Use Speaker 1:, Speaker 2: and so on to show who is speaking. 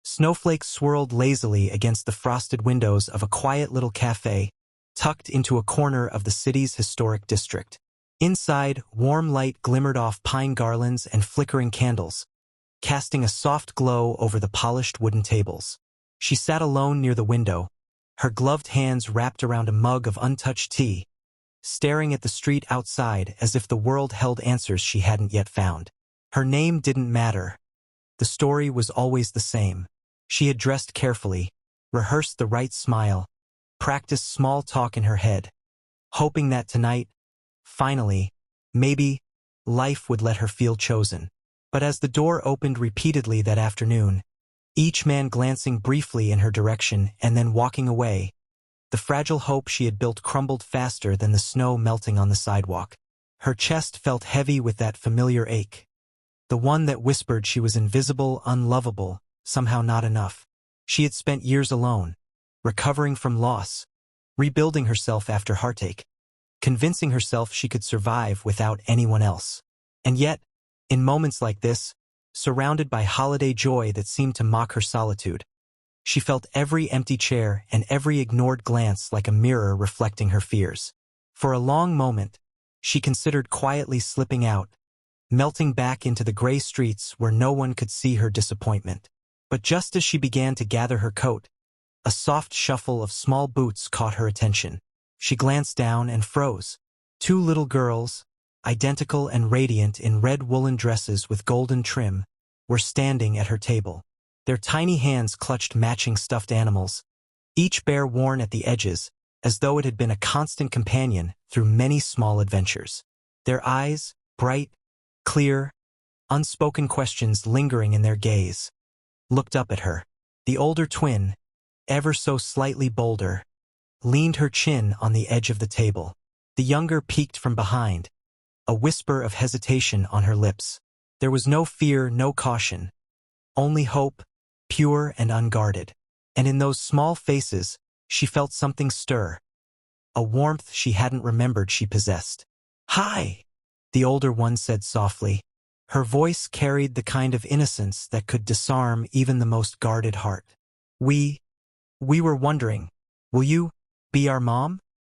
Speaker 1: Snowflakes swirled lazily against the frosted windows of a quiet little café tucked into a corner of the city's historic district. Inside, warm light glimmered off pine garlands and flickering candles, casting a soft glow over the polished wooden tables. She sat alone near the window, her gloved hands wrapped around a mug of untouched tea, staring at the street outside as if the world held answers she hadn't yet found. Her name didn't matter. The story was always the same. She had dressed carefully, rehearsed the right smile, practiced small talk in her head, hoping that tonight, finally, maybe, life would let her feel chosen. But as the door opened repeatedly that afternoon, each man glancing briefly in her direction and then walking away, the fragile hope she had built crumbled faster than the snow melting on the sidewalk. Her chest felt heavy with that familiar ache, the one that whispered she was invisible, unlovable, somehow not enough. She had spent years alone, recovering from loss, rebuilding herself after heartache, convincing herself she could survive without anyone else. And yet, in moments like this, surrounded by holiday joy that seemed to mock her solitude, she felt every empty chair and every ignored glance like a mirror reflecting her fears. For a long moment, she considered quietly slipping out, melting back into the gray streets where no one could see her disappointment. But just as she began to gather her coat, a soft shuffle of small boots caught her attention. She glanced down and froze. Two little girls, identical and radiant in red woolen dresses with golden trim, were standing at her table. Their tiny hands clutched matching stuffed animals, each bear worn at the edges, as though it had been a constant companion through many small adventures. Their eyes, bright, clear, unspoken questions lingering in their gaze, looked up at her. The older twin, ever so slightly bolder, leaned her chin on the edge of the table. The younger peeked from behind, a whisper of hesitation on her lips. There was no fear, no caution, only hope, pure and unguarded. And in those small faces, she felt something stir, a warmth she hadn't remembered she possessed. "Hi," the older one said softly. Her voice carried the kind of innocence that could disarm even the most guarded heart. We were wondering, will you be our mom?"